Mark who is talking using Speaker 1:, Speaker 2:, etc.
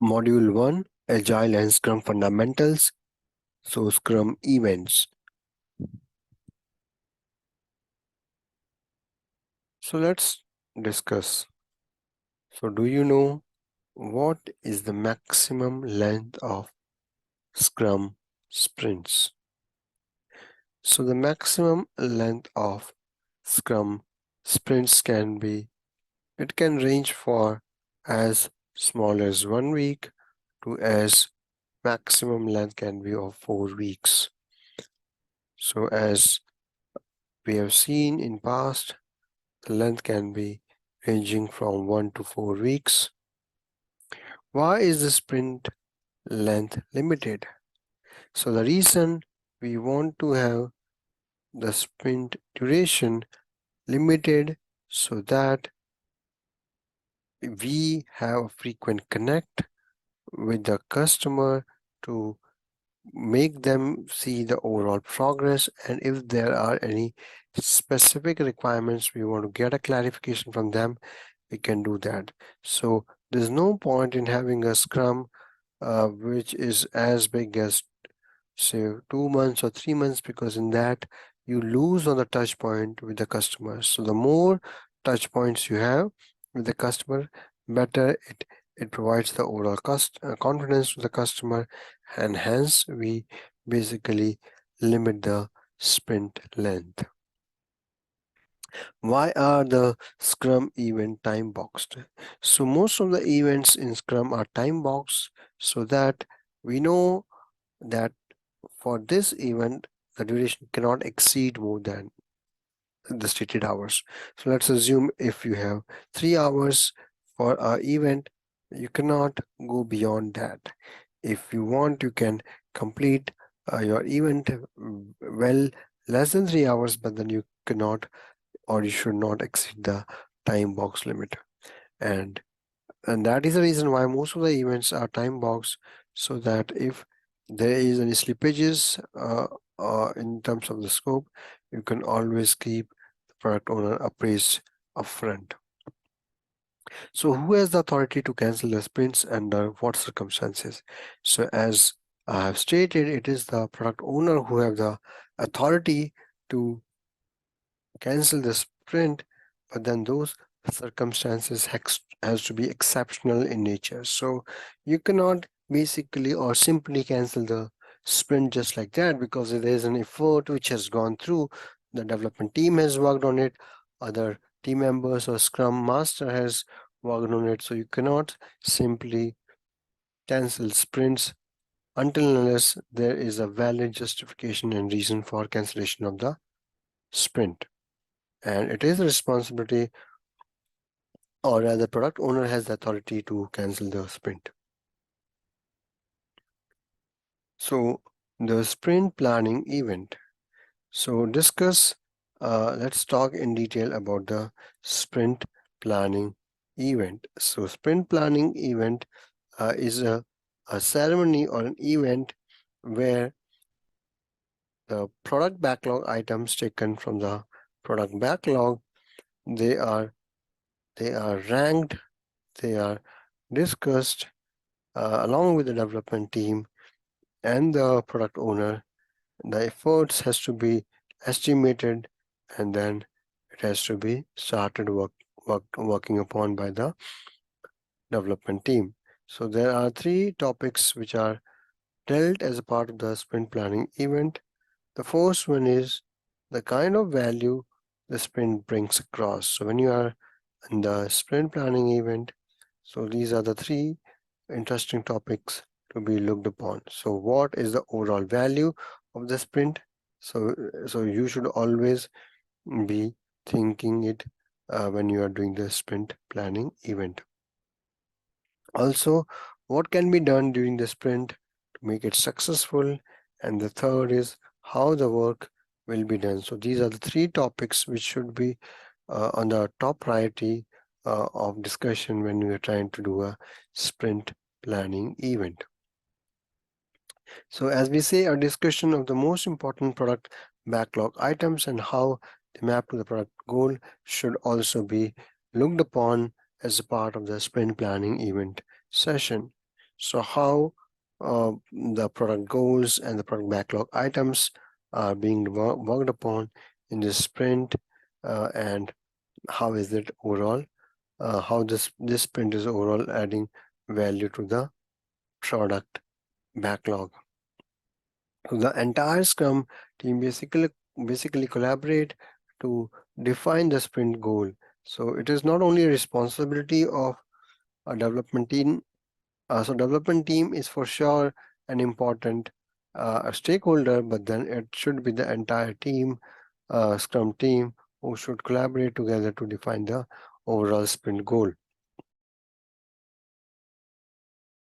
Speaker 1: Module 1, Agile and Scrum Fundamentals. So Scrum Events. So let's discuss. So do you know what is the maximum length of Scrum sprints? So the maximum length of Scrum sprints it can range for as small as 1 week to as maximum length can be of 4 weeks. So as we have seen in past, the length can be ranging from 1 to 4 weeks. Why is the sprint length limited? So the reason we want to have the sprint duration limited so that we have a frequent connect with the customer to make them see the overall progress, and if there are any specific requirements we want to get a clarification from them, we can do that. So there's no point in having a scrum which is as big as say 2 months or 3 months, because in that you lose on the touch point with the customer. So the more touch points you have with the customer, better it provides the overall confidence to the customer, and hence we basically limit the sprint length. Why are the Scrum event time boxed? So most of the events in Scrum are time boxed so that we know that for this event, the duration cannot exceed more than the stated hours. So let's assume if you have 3 hours for our event, you cannot go beyond that. If you want, you can complete your event well less than 3 hours, but then you cannot or you should not exceed the time box limit. And that is the reason why most of the events are time boxed, so that if there is any slippages in terms of the scope, you can always keep the product owner appraised upfront. So who has the authority to cancel the sprints, and under what circumstances? So as I have stated, it is the product owner who have the authority to cancel the sprint, but then those circumstances has to be exceptional in nature. So you cannot basically or simply cancel the sprint just like that, because there is an effort which has gone through. The development team has worked on it, other team members or Scrum Master has worked on it. So you cannot simply cancel sprints until unless there is a valid justification and reason for cancellation of the sprint. And it is the responsibility, or rather product owner has the authority to cancel the sprint. So the sprint planning event. So let's talk in detail about the sprint planning event. So sprint planning event is a ceremony or an event where the product backlog items taken from the product backlog, they are ranked, they are discussed along with the development team and the product owner. The efforts has to be estimated, and then it has to be started working upon by the development team. So there are 3 topics which are dealt as a part of the sprint planning event. The first one is the kind of value the sprint brings across. So when you are in the sprint planning event, so these are the 3 interesting topics to be looked upon. So what is the overall value of the sprint? So you should always be thinking it when you are doing the sprint planning event. Also, what can be done during the sprint to make it successful? And the third is how the work will be done. So these are the 3 topics which should be on the top priority of discussion when we are trying to do a sprint planning event. So as we say, a discussion of the most important product backlog items and how they map to the product goal should also be looked upon as a part of the sprint planning event session. So how the product goals and the product backlog items are being worked upon in this sprint, and how is it overall, how this sprint is overall adding value to the product backlog. So the entire Scrum team basically collaborate to define the sprint goal. So it is not only a responsibility of a development team. So development team is for sure an important stakeholder, but then it should be the entire team, Scrum team, who should collaborate together to define the overall sprint goal.